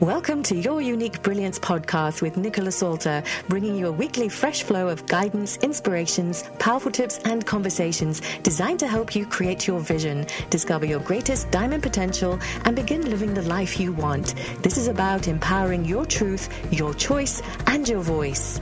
Welcome to Your Unique Brilliance podcast with Nicola, bringing you a weekly fresh flow of guidance, inspirations, powerful tips, and conversations designed to help you create your vision, discover your greatest diamond potential, and begin living the life you want. This is about empowering your truth, your choice, and your voice.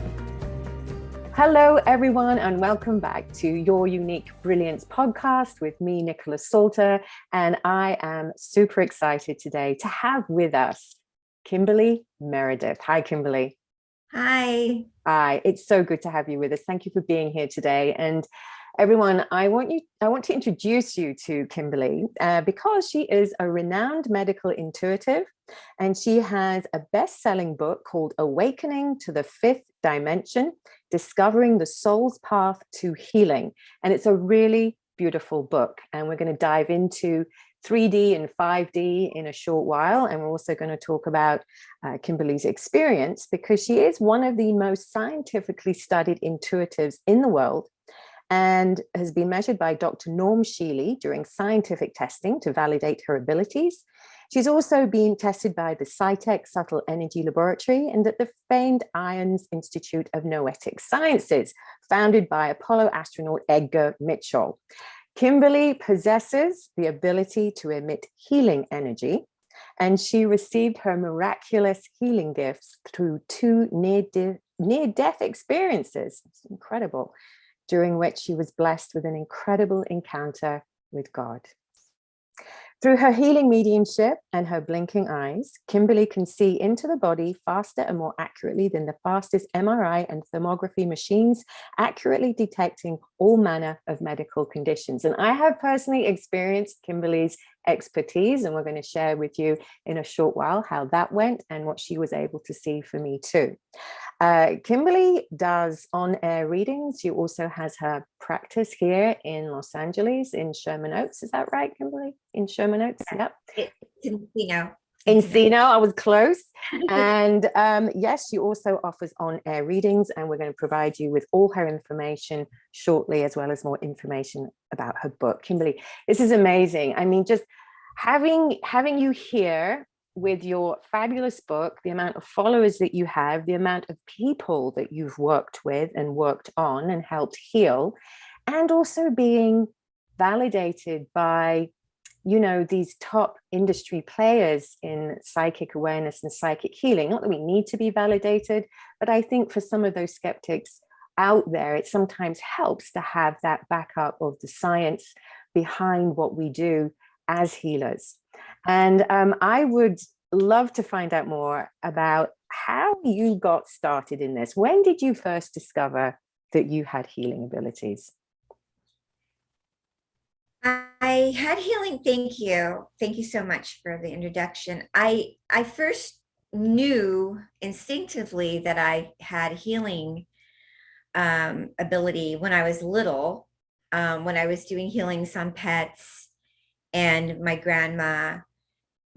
Hello, everyone, and welcome back to Your Unique Brilliance podcast with me, Nicola Salter. And I am super excited today to have with us Kimberly Meredith. Hi, Kimberly. Hi. Hi. It's so good to have you with us. Thank you for being here today. And everyone, I want to introduce you to Kimberly because she is a renowned medical intuitive, and she has a best-selling book called Awakening to the Fifth Dimension: Discovering the Soul's Path to Healing. And it's a really beautiful book. And we're going to dive into 3D and 5D in a short while. And we're also going to talk about Kimberly's experience, because she is one of the most scientifically studied intuitives in the world and has been measured by Dr. Norm Shealy during scientific testing to validate her abilities. She's also been tested by the SciTech Subtle Energy Laboratory and at the famed IONS Institute of Noetic Sciences, founded by Apollo astronaut Edgar Mitchell. Kimberly possesses the ability to emit healing energy, and she received her miraculous healing gifts through two near-death experiences. It's incredible, during which she was blessed with an incredible encounter with God. Through her healing mediumship and her blinking eyes, Kimberly can see into the body faster and more accurately than the fastest MRI and thermography machines, accurately detecting all manner of medical conditions. And I have personally experienced Kimberly's expertise, and we're going to share with you in a short while how that went and what she was able to see for me too. Kimberly does on-air readings. She also has her practice here in Los Angeles in Sherman Oaks. Is that right, Kimberly? In Sherman Oaks? Yep. It's Encino. Encino, I was close. And yes, she also offers on-air readings, and we're going to provide you with all her information shortly, as well as more information about her book. Kimberly, this is amazing. I mean, just having you here with your fabulous book, the amount of followers that you have, the amount of people that you've worked with and worked on and helped heal, and also being validated by, you know, these top industry players in psychic awareness and psychic healing. Not that we need to be validated, but I think for some of those skeptics out there, it sometimes helps to have that backup of the science behind what we do as healers. And I would love to find out more about how you got started in this. When did you first discover that you had healing abilities? I had healing. Thank you. Thank you so much for the introduction. I first knew instinctively that I had healing ability when I was little, when I was doing healings on pets and my grandma,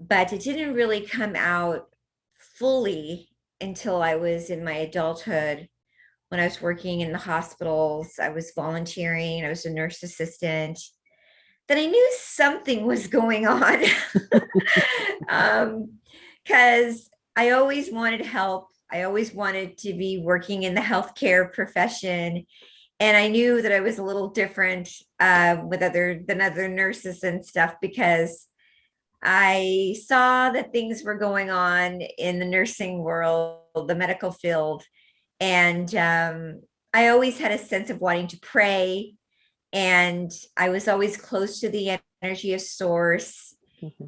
but it didn't really come out fully until I was in my adulthood, when I was working in the hospitals. I was volunteering. I was a nurse assistant. Then I knew something was going on because I always wanted help. I always wanted to be working in the healthcare profession. And I knew that I was a little different with other nurses and stuff, because I saw that things were going on in the nursing world, the medical field. And I always had a sense of wanting to pray. And I was always close to the energy of source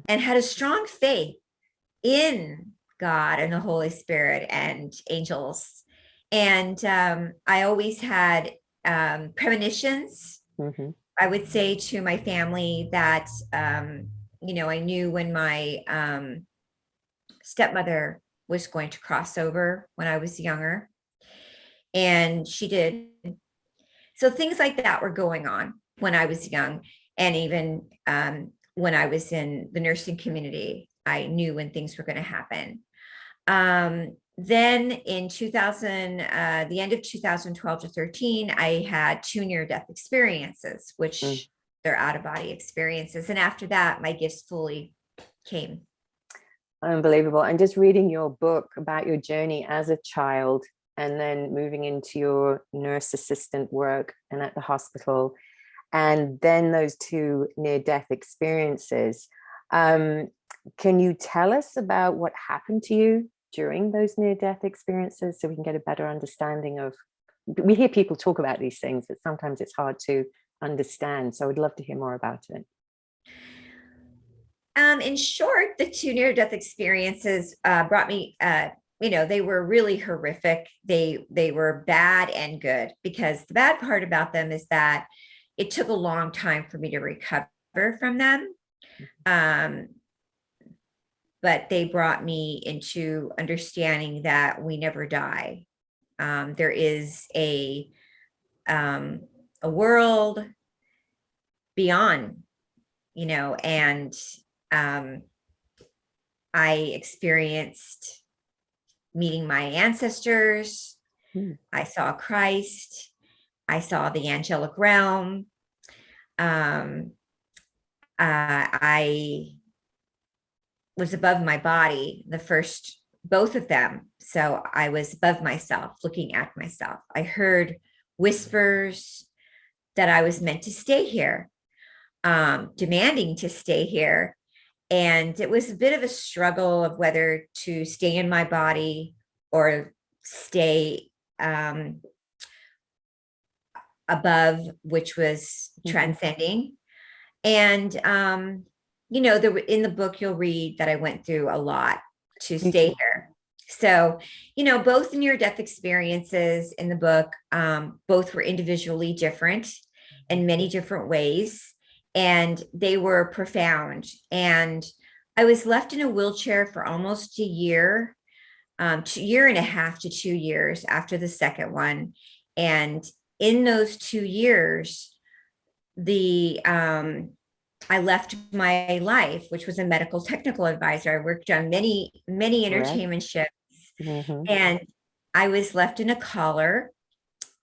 and had a strong faith in God and the Holy Spirit and angels. And I always had premonitions. I would say to my family that, I knew when my stepmother was going to cross over when I was younger, and she did. So things like that were going on when I was young. And even when I was in the nursing community, I knew when things were going to happen. Then in the end of 2012 to 13, I had 2 near-death experiences, which they're out-of-body experiences. And after that, my gifts fully came. Unbelievable. And just reading your book about your journey as a child and then moving into your nurse assistant work and at the hospital, and then those two near-death experiences. Can you tell us about what happened to you during those near-death experiences so we can get a better understanding of, we hear people talk about these things, but sometimes it's hard to understand. So I would love to hear more about it. In short, the two near-death experiences brought me, they were really horrific. They were bad and good, because the bad part about them is that it took a long time for me to recover from them. But they brought me into understanding that we never die. There is a world beyond, and I experienced meeting my ancestors. I saw Christ. I saw the angelic realm. I was above my body, both of them. So I was above myself, looking at myself. I heard whispers that I was meant to stay here, demanding to stay here. And it was a bit of a struggle of whether to stay in my body or stay above, which was transcending. And, in the book, you'll read that I went through a lot to stay here. So, both near-death experiences in the book, both were individually different in many different ways, and they were profound. And I was left in a wheelchair for almost a year, year and a half to 2 years after the second one. And in those 2 years, I left my life, which was a medical technical advisor. I worked on many entertainment ships, and I was left in a collar,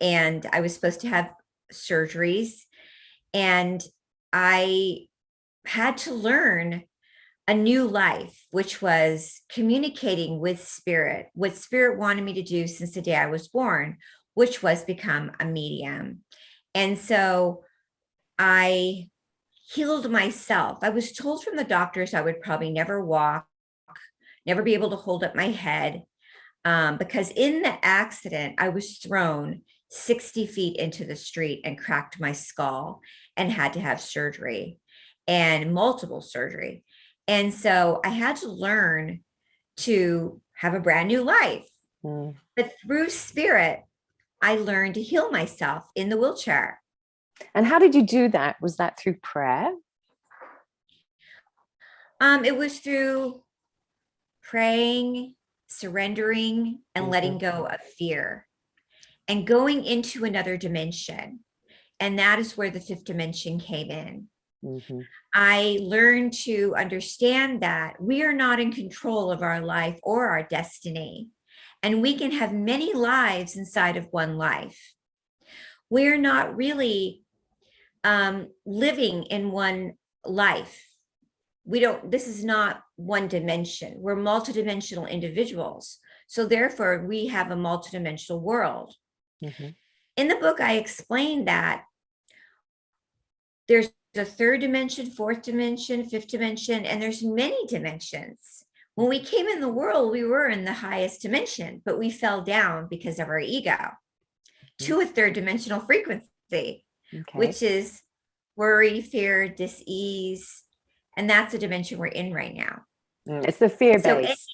and I was supposed to have surgeries, and I had to learn a new life, which was communicating with spirit, what spirit wanted me to do since the day I was born, which was become a medium. And so I healed myself. I was told from the doctors I would probably never walk, never be able to hold up my head, because in the accident, I was thrown 60 feet into the street and cracked my skull and had to have surgery, and multiple surgery. And so I had to learn to have a brand new life. But through spirit, I learned to heal myself in the wheelchair. And how did you do that? Was that through prayer? It was through praying, surrendering, and letting go of fear and going into another dimension. And that is where the fifth dimension came in. I learned to understand that we are not in control of our life or our destiny, and we can have many lives inside of one life. We're not really living in one life. This is not one dimension. We're multidimensional individuals. So therefore we have a multidimensional world. In the book, I explained that there's a third dimension, fourth dimension, fifth dimension, and there's many dimensions. When we came in the world, we were in the highest dimension, but we fell down because of our ego to a third dimensional frequency, which is worry, fear, dis-ease. And that's the dimension we're in right now. It's the fear-based.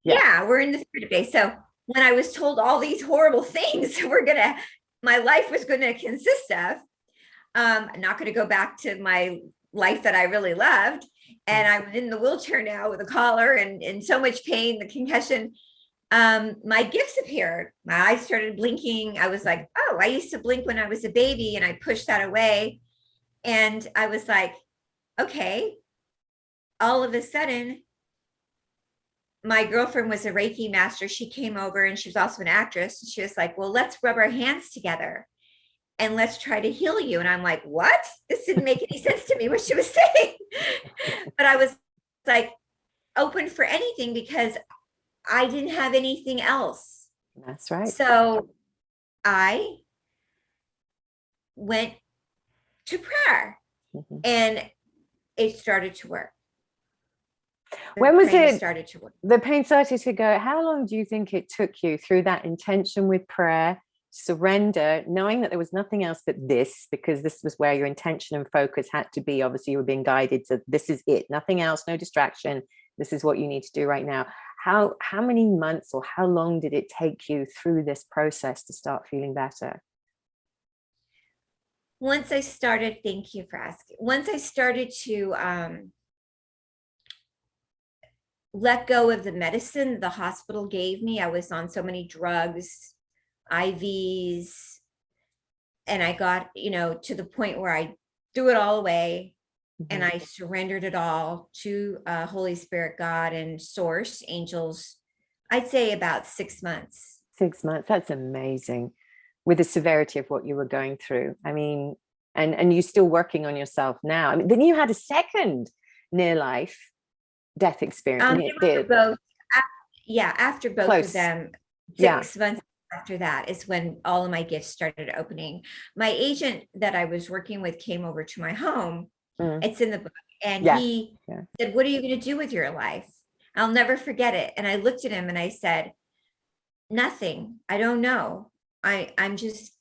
Yeah, we're in the fear-based. So when I was told all these horrible things my life was going to consist of, I'm not going to go back to my life that I really loved. And I'm in the wheelchair now with a collar and in so much pain, the concussion. My gifts appeared. My eyes started blinking. I was like, oh, I used to blink when I was a baby, and I pushed that away. And I was like, okay. All of a sudden, my girlfriend was a Reiki master. She came over, and she was also an actress. She was like, well, let's rub our hands together and let's try to heal you. And I'm like, what? This didn't make any sense to me, what she was saying. But I was like, open for anything because I didn't have anything else. That's right. So I went to prayer, and it started to work. When was it started to work? The pain started to go? How long do you think it took you through that intention with prayer, surrender, knowing that there was nothing else but this, because this was where your intention and focus had to be? Obviously, you were being guided to this is it, nothing else, no distraction. This is what you need to do right now. How many months or how long did it take you through this process to start feeling better? Once I started, thank you for asking. Once I started to let go of the medicine the hospital gave me, I was on so many drugs, IVs, and I got, to the point where I threw it all away. And I surrendered it all to Holy Spirit, God, and Source, angels. I'd say about 6 months. 6 months. That's amazing. With the severity of what you were going through. I mean, and you're still working on yourself now. I mean, then you had a second near life death experience. Both. After both Close. Of them, 6 months after that is when all of my gifts started opening. My agent that I was working with came over to my home. It's in the book. And he said, "What are you going to do with your life?" I'll never forget it. And I looked at him and I said, "Nothing. I don't know. I'm just,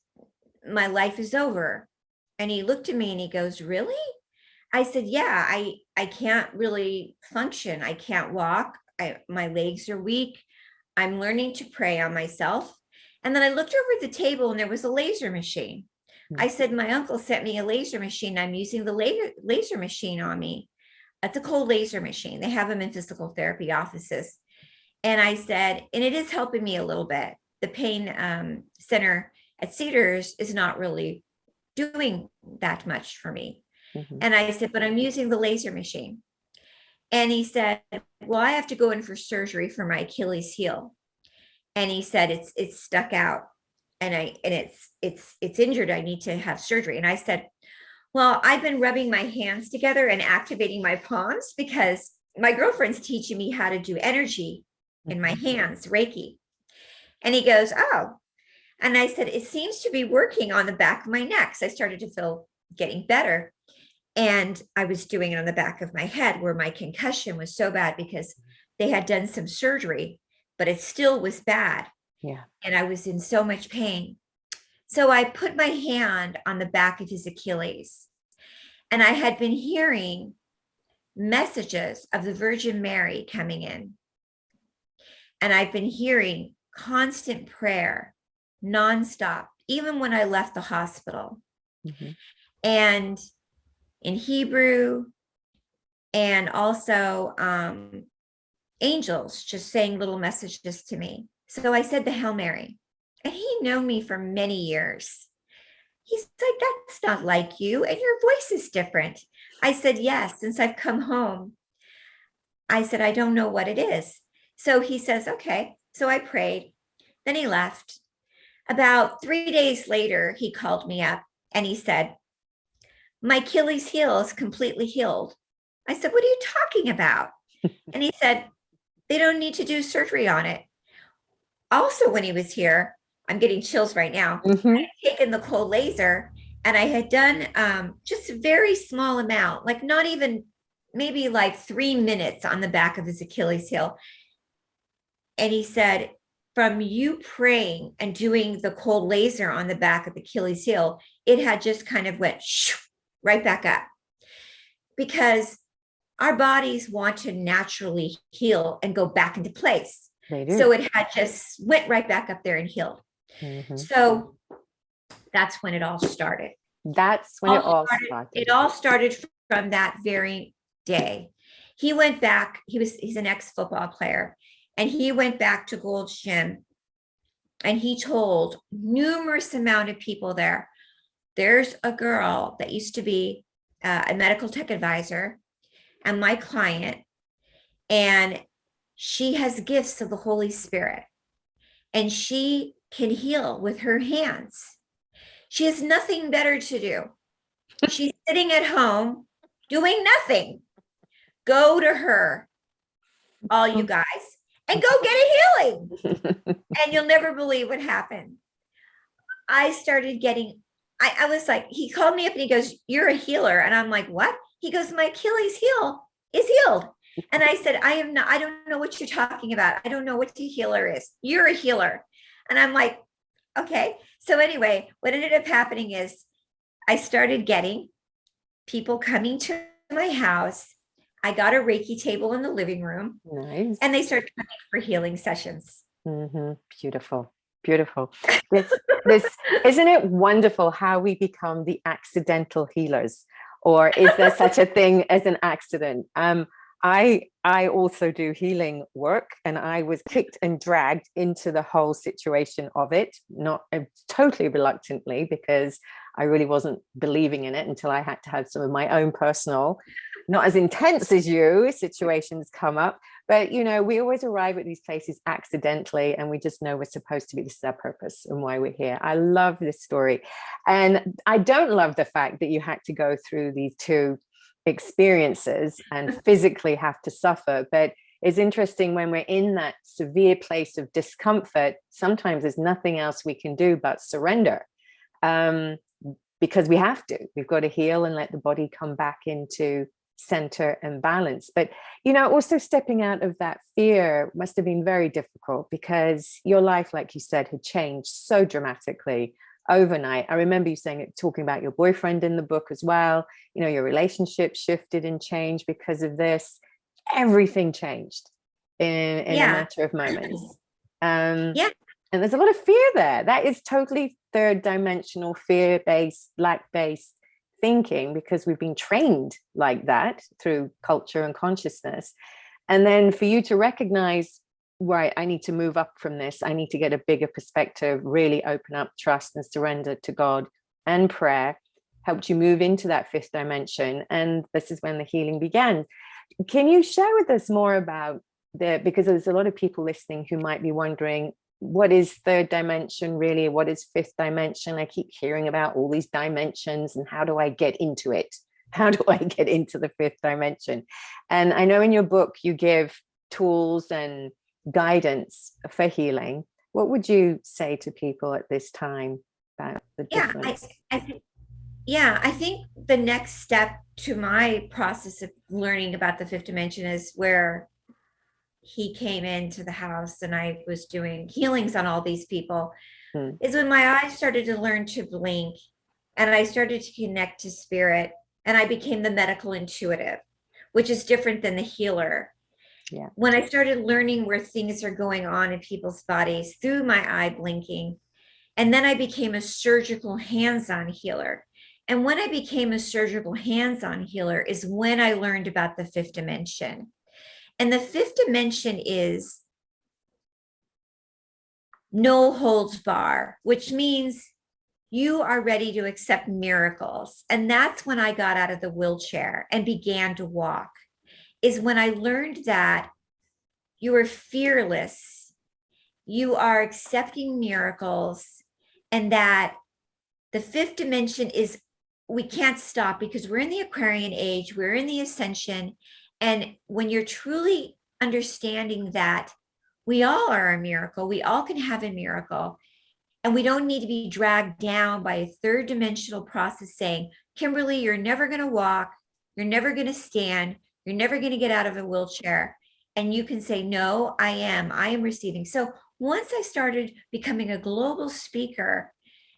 my life is over." And he looked at me and he goes, "Really?" I said, "Yeah, I can't really function. I can't walk. My legs are weak. I'm learning to pray on myself." And then I looked over at the table and there was a laser machine. I said, "My uncle sent me a laser machine. I'm using the laser machine on me." It's a cold laser machine. They have them in physical therapy offices. And I said, and it is helping me a little bit. The pain center at Cedars is not really doing that much for me. And I said, "But I'm using the laser machine." And he said, "Well, I have to go in for surgery for my Achilles heel." And he said, it's stuck out and it's injured. I need to have surgery." And I said, "Well, I've been rubbing my hands together and activating my palms because my girlfriend's teaching me how to do energy in my hands, Reiki." And he goes, "Oh." And I said, "It seems to be working on the back of my neck." So I started to feel getting better. And I was doing it on the back of my head where my concussion was so bad because they had done some surgery, but it still was bad. Yeah. And I was in so much pain. So I put my hand on the back of his Achilles, and I had been hearing messages of the Virgin Mary coming in. And I've been hearing constant prayer nonstop, even when I left the hospital. And in Hebrew, and also angels just saying little messages to me. So I said the Hail Mary, and he known me for many years. He's like, "That's not like you, and your voice is different." I said, "Yes, since I've come home." I said, "I don't know what it is." So he says, "Okay." So I prayed. Then he left. About 3 days later, he called me up and he said, "My Achilles heel is completely healed." I said, "What are you talking about?" And he said, "They don't need to do surgery on it." Also, when he was here, I'm getting chills right now. I had taken the cold laser and I had done just a very small amount, like not even maybe like 3 minutes on the back of his Achilles heel. And he said, "From you praying and doing the cold laser on the back of the Achilles heel, it had just kind of went right back up." Because our bodies want to naturally heal and go back into place. So it had just went right back up there and healed. So that's when it all started. That's when it all started. It all started from that very day. He went back. He's an ex-football player, and he went back to Gold's Gym, and he told numerous amount of people there, "There's a girl that used to be a medical tech advisor and my client, and she has gifts of the Holy Spirit, and she can heal with her hands. She has nothing better to do. She's sitting at home doing nothing. Go to her." all you guys, and go get a healing. And you'll never believe what happened. I started getting, I was like, he called me up and he goes, "You're a healer." And I'm like, "What?" He goes, "My Achilles heel is healed." And I said, "I am not, I don't know what you're talking about. I don't know what a healer is. You're a healer." And I'm like, okay. So anyway, what ended up happening is I started getting people coming to my house. I got a Reiki table in the living room. Nice. And they started coming for healing sessions. Mm-hmm. Beautiful. Beautiful. This isn't it wonderful how we become the accidental healers, or is there such a thing as an accident? I also do healing work, and I was kicked and dragged into the whole situation of it, not totally reluctantly, because I really wasn't believing in it until I had to have some of my own personal, not as intense as you, situations come up. But, you know, we always arrive at these places accidentally, and we just know we're supposed to be. This is our purpose and why we're here. I love this story. And I don't love the fact that you had to go through these two experiences and physically have to suffer. But it's interesting, when we're in that severe place of discomfort, sometimes there's nothing else we can do but surrender, because we've got to heal and let the body come back into center and balance. But, you know, also stepping out of that fear must have been very difficult, because your life, like you said, had changed so dramatically overnight. I remember you talking about your boyfriend in the book as well. You know, your relationship shifted and changed because of this. Everything changed in a matter of moments. And there's a lot of fear there. That is totally third dimensional, fear-based, lack-based thinking, because we've been trained like that through culture and consciousness. And then for you to recognize, right, I need to move up from this. I need to get a bigger perspective, really open up, trust and surrender to God, and prayer helped you move into that fifth dimension. And this is when the healing began. Can you share with us more about because there's a lot of people listening who might be wondering, what is third dimension really? What is fifth dimension? I keep hearing about all these dimensions, and how do I get into it? How do I get into the fifth dimension? And I know in your book, you give tools and guidance for healing. What would you say to people at this time about the difference? I think the next step to my process of learning about the fifth dimension is where he came into the house and I was doing healings on all these people, is when my eyes started to learn to blink and I started to connect to spirit, and I became the medical intuitive, which is different than the healer. Yeah. When I started learning where things are going on in people's bodies through my eye blinking, and then I became a surgical hands-on healer. And when I became a surgical hands-on healer is when I learned about the fifth dimension. And the fifth dimension is no holds bar, which means you are ready to accept miracles. And that's when I got out of the wheelchair and began to walk, is when I learned that you are fearless, you are accepting miracles, and that the fifth dimension is, we can't stop because we're in the Aquarian age, we're in the ascension. And when you're truly understanding that we all are a miracle, we all can have a miracle, and we don't need to be dragged down by a third dimensional process saying, Kimberly, you're never going to walk, you're never going to stand, you're never going to get out of a wheelchair. And you can say, no, I am receiving. So once I started becoming a global speaker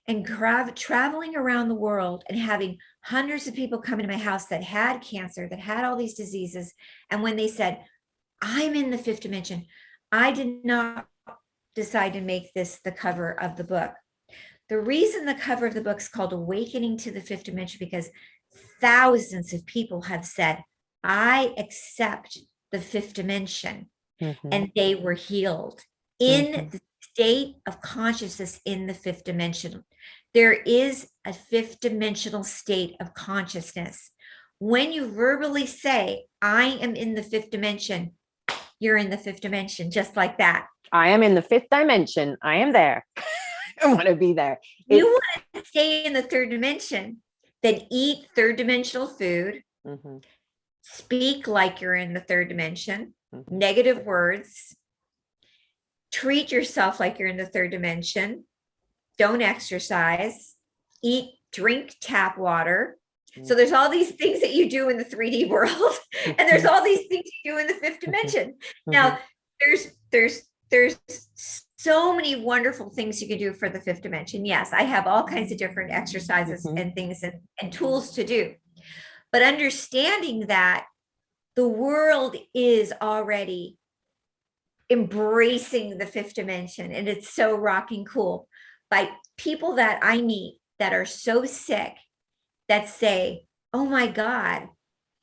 and traveling around the world and having hundreds of people come into my house that had cancer, that had all these diseases. And when they said, I'm in the fifth dimension, I did not decide to make this the cover of the book. The reason the cover of the book is called Awakening to the Fifth Dimension, because thousands of people have said, I accept the fifth dimension, and they were healed in the state of consciousness in the fifth dimension. There is a fifth dimensional state of consciousness. When you verbally say, I am in the fifth dimension, you're in the fifth dimension, just like that. I am in the fifth dimension. I am there. I want to be there. You want to stay in the third dimension, then eat third dimensional food, speak like you're in the third dimension, negative words, treat yourself like you're in the third dimension, don't exercise, drink tap water. So there's all these things that you do in the 3D world, and there's all these things you do in the fifth dimension. Now, there's so many wonderful things you can do for the fifth dimension. Yes, I have all kinds of different exercises and things and tools to do. But understanding that the world is already embracing the fifth dimension, and it's so rocking cool by people that I meet that are so sick that say, oh my God,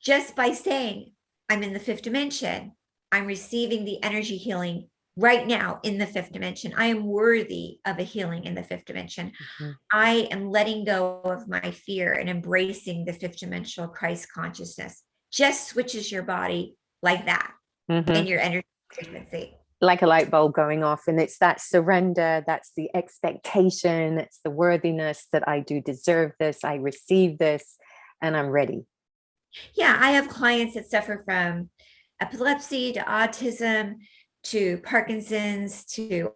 just by saying I'm in the fifth dimension, I'm receiving the energy healing right now in the fifth dimension. I am worthy of a healing in the fifth dimension. I am letting go of my fear and embracing the fifth dimensional Christ consciousness. Just switches your body like that in your energy frequency. Like a light bulb going off. And it's that surrender, that's the expectation, it's the worthiness that I do deserve this, I receive this, and I'm ready. Yeah, I have clients that suffer from epilepsy to autism to Parkinson's to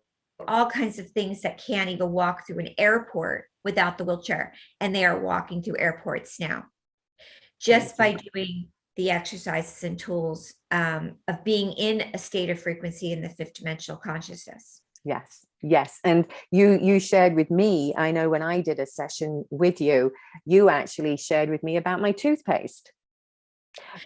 all kinds of things that can't even walk through an airport without the wheelchair. And they are walking through airports now just by doing the exercises and tools of being in a state of frequency in the fifth dimensional consciousness. Yes. And you shared with me, I know when I did a session with you, you actually shared with me about my toothpaste.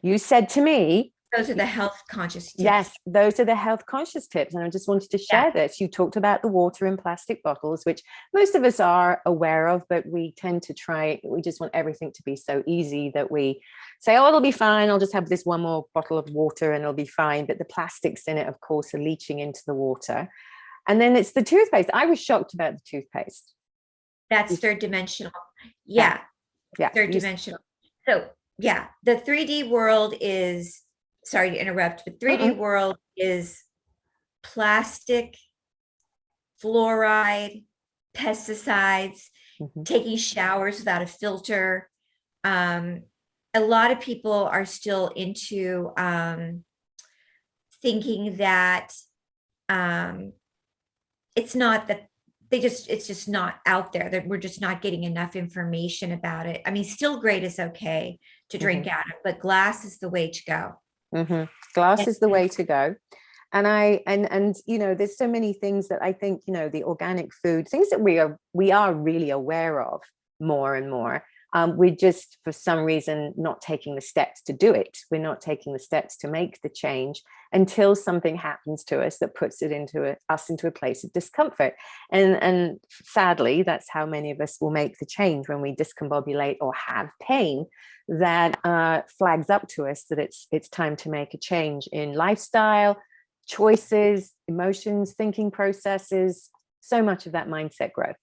You said to me, those are the health conscious tips. Yes, those are the health conscious tips. And I just wanted to share this. You talked about the water in plastic bottles, which most of us are aware of, but we tend to we just want everything to be so easy that we say, oh, it'll be fine. I'll just have this one more bottle of water and it'll be fine. But the plastics in it, of course, are leaching into the water. And then it's the toothpaste. I was shocked about the toothpaste. That's third dimensional. Yeah. Third dimensional. So yeah, the 3D world is, sorry to interrupt, but 3D world is plastic, fluoride, pesticides, taking showers without a filter. A lot of people are still into thinking that it's not that it's just not out there, that we're just not getting enough information about it. I mean, still great is okay to drink out of, but glass is the way to go. Glass is the way to go. And you know, there's so many things that I think, you know, the organic food, things that we are really aware of more and more. We're just, for some reason, not taking the steps to do it. We're not taking the steps to make the change until something happens to us that puts it into a place of discomfort. And sadly, that's how many of us will make the change when we discombobulate or have pain that flags up to us that it's time to make a change in lifestyle, choices, emotions, thinking processes, so much of that mindset growth.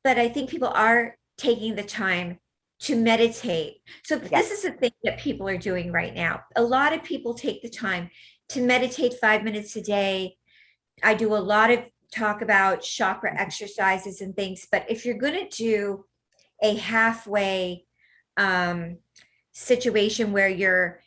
But I think people are taking the time to meditate. So this is the thing that people are doing right now. A lot of people take the time to meditate 5 minutes a day. I do a lot of talk about chakra exercises and things, but if you're going to do a halfway situation where you're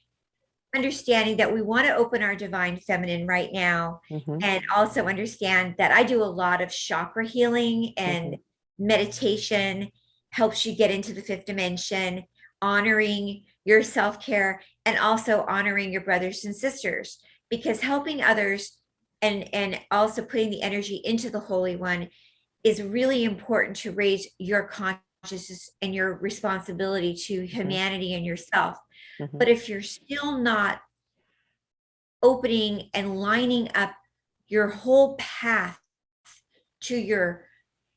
understanding that we want to open our divine feminine right now, and also understand that I do a lot of chakra healing and meditation helps you get into the fifth dimension, honoring your self-care and also honoring your brothers and sisters, because helping others and also putting the energy into the Holy One is really important to raise your consciousness and your responsibility to humanity and yourself. But if you're still not opening and lining up your whole path to your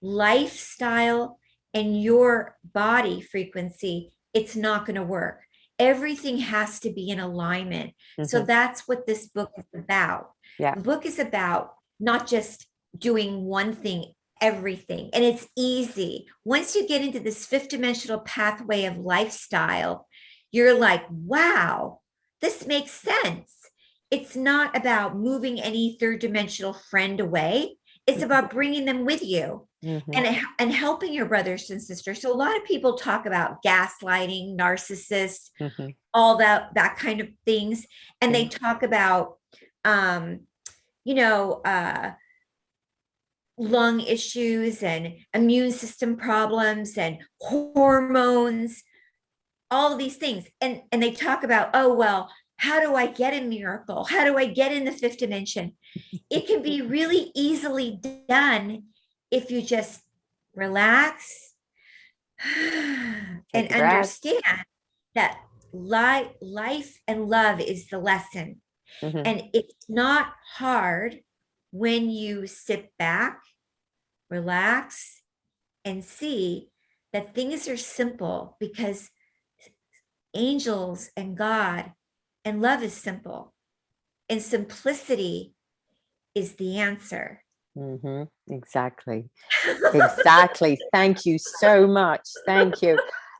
lifestyle and your body frequency, it's not going to work. Everything has to be in alignment. So that's what this book is about. The book is about not just doing one thing, everything. And it's easy. Once you get into this fifth dimensional pathway of lifestyle, you're like, wow, this makes sense. It's not about moving any third dimensional friend away. It's about bringing them with you and helping your brothers and sisters. So a lot of people talk about gaslighting, narcissists, all that kind of things. And they talk about, you know, lung issues and immune system problems and hormones, all of these things. And they talk about, oh, well, how do I get a miracle? How do I get in the fifth dimension? It can be really easily done if you just relax and understand that life and love is the lesson. And it's not hard when you sit back, relax, and see that things are simple, because angels and God and love is simple, and simplicity is the answer. Exactly. Exactly. Thank you so much. Thank you.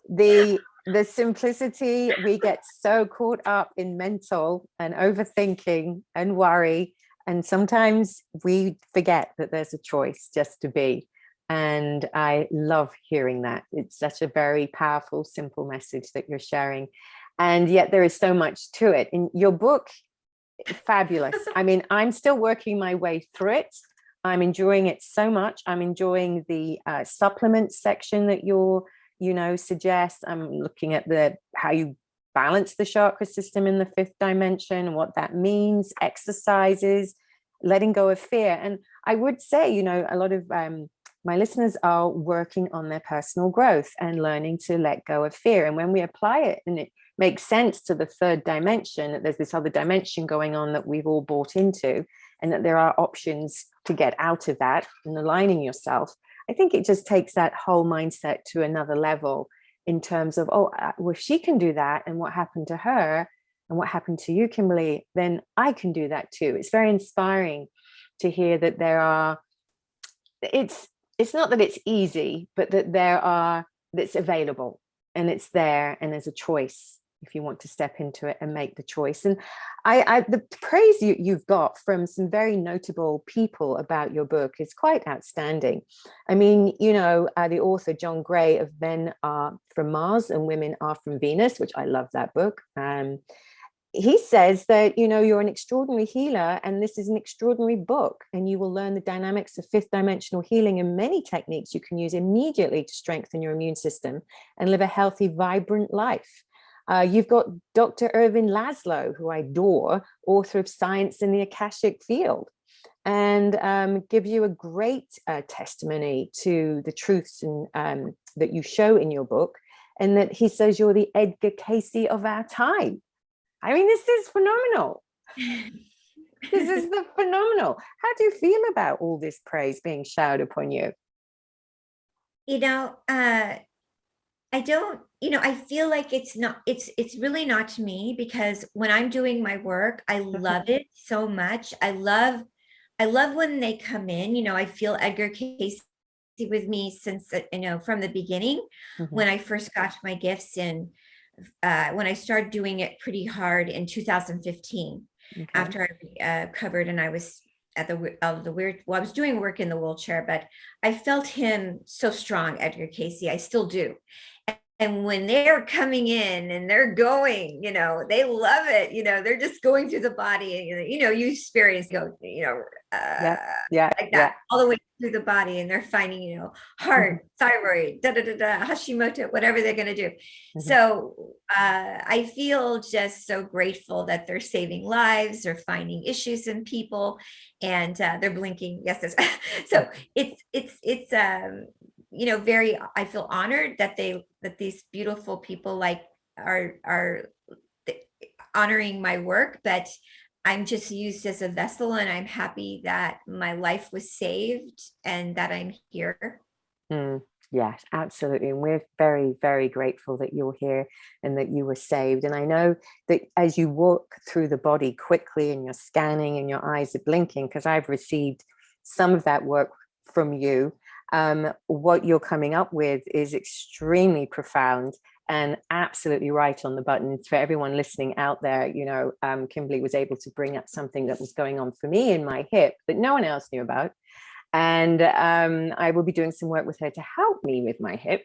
The simplicity, we get so caught up in mental and overthinking and worry, and sometimes we forget that there's a choice just to be. And I love hearing that. It's such a very powerful, simple message that you're sharing. And yet there is so much to it. In your book, fabulous. I mean, I'm still working my way through it. I'm enjoying it so much. I'm enjoying the supplements section that you're, suggest. I'm looking at how you balance the chakra system in the fifth dimension, what that means, exercises, letting go of fear. And I would say, a lot of my listeners are working on their personal growth and learning to let go of fear. And when we apply it, and it makes sense to the third dimension, that there's this other dimension going on that we've all bought into, and that there are options to get out of that and aligning yourself. I think it just takes that whole mindset to another level in terms of, well, if she can do that, and what happened to her and what happened to you, Kimberly, then I can do that too. It's very inspiring to hear that it's not that it's easy, but that that's available, and it's there, and there's a choice if you want to step into it and make the choice. And the praise you've got from some very notable people about your book is quite outstanding. I mean, the author John Gray of Men Are From Mars and Women Are From Venus, which I love that book. He says that, you're an extraordinary healer, and this is an extraordinary book, and you will learn the dynamics of fifth dimensional healing and many techniques you can use immediately to strengthen your immune system and live a healthy, vibrant life. You've got Dr. Irvin Laszlo, who I adore, author of Science in the Akashic Field, and give you a great testimony to the truths and that you show in your book, and that he says you're the Edgar Cayce of our time. I mean, this is phenomenal. This is phenomenal. How do you feel about all this praise being showered upon you? I don't, I feel like it's really not me, because when I'm doing my work, I love it so much. I love when they come in, I feel Edgar Cayce with me since, from the beginning, when I first got my gifts, and when I started doing it pretty hard in 2015, after I covered, and I was at I was doing work in the wheelchair, but I felt him so strong, Edgar Cayce. I still do. And when they're coming in and they're going, they love it. They're just going through the body, and, you experience, like that all the way through the body, and they're finding, heart, thyroid, Hashimoto, whatever they're going to do. So I feel just so grateful that they're saving lives, they're finding issues in people, and they're blinking. Yes. So it's very, I feel honored that these beautiful people are honoring my work, but I'm just used as a vessel, and I'm happy that my life was saved and that I'm here. Yes, absolutely. And we're very, very grateful that you're here and that you were saved. And I know that as you walk through the body quickly, and you're scanning and your eyes are blinking, because I've received some of that work from you, what you're coming up with is extremely profound and absolutely right on the button. For everyone listening out there, Kimberly was able to bring up something that was going on for me in my hip that no one else knew about. And I will be doing some work with her to help me with my hip.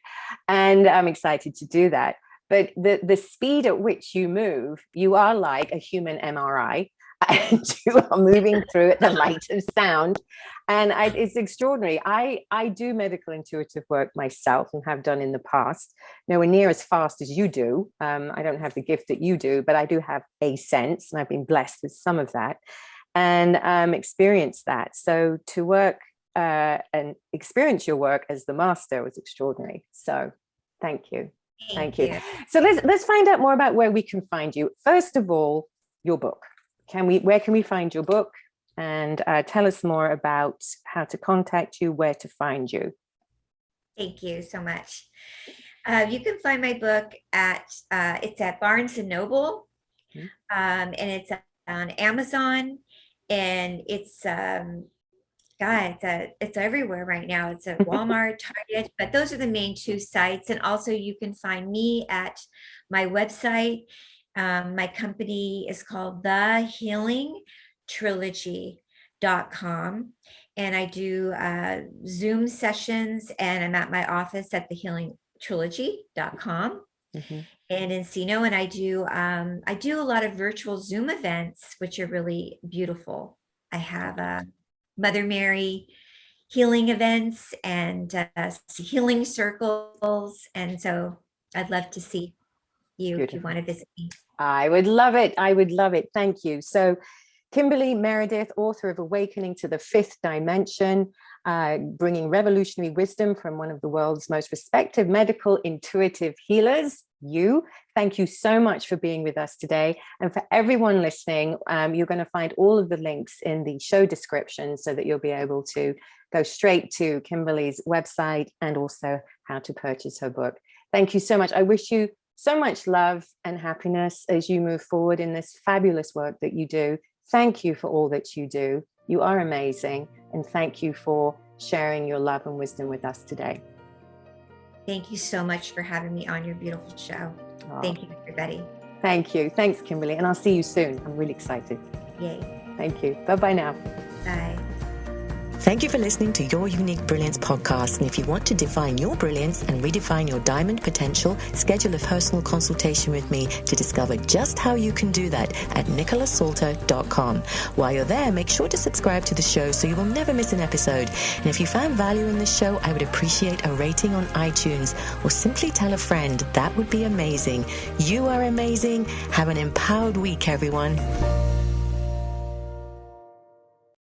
And I'm excited to do that. But the speed at which you move, you are like a human MRI. And you are moving through at the light of sound. And it's extraordinary. I do medical intuitive work myself and have done in the past. Nowhere near as fast as you do. I don't have the gift that you do, but I do have a sense, and I've been blessed with some of that and experienced that. So to work and experience your work as the master was extraordinary. So thank you. Thank you. So let's find out more about where we can find you. First of all, your book. Where can we find your book? And tell us more about how to contact you, where to find you. Thank you so much. You can find my book it's at Barnes and Noble, and it's on Amazon, and it's it's everywhere right now. It's at Walmart, Target, but those are the main two sites. And also you can find me at my website. My company is called thehealingtrilogy.com, and I do Zoom sessions, and I'm at my office at thehealingtrilogy.com and Encino, and I do a lot of virtual Zoom events, which are really beautiful. I have Mother Mary healing events and healing circles, and so I'd love to see you if you want to visit me. I would love it. I would love it. Thank you. So Kimberly Meredith, author of Awakening to the Fifth Dimension, bringing revolutionary wisdom from one of the world's most respected medical intuitive healers, you. Thank you so much for being with us today. And for everyone listening, you're going to find all of the links in the show description so that you'll be able to go straight to Kimberly's website and also how to purchase her book. Thank you so much. I wish you so much love and happiness as you move forward in this fabulous work that you do. Thank you for all that you do. You are amazing. And thank you for sharing your love and wisdom with us today. Thank you so much for having me on your beautiful show. Oh. Thank you, everybody. Thank you. Thanks, Kimberly. And I'll see you soon. I'm really excited. Yay. Thank you. Bye-bye now. Bye. Thank you for listening to Your Unique Brilliance podcast. And if you want to define your brilliance and redefine your diamond potential, schedule a personal consultation with me to discover just how you can do that at nicolasalter.com. While you're there, make sure to subscribe to the show so you will never miss an episode. And if you found value in this show, I would appreciate a rating on iTunes, or simply tell a friend. That would be amazing. You are amazing. Have an empowered week, everyone.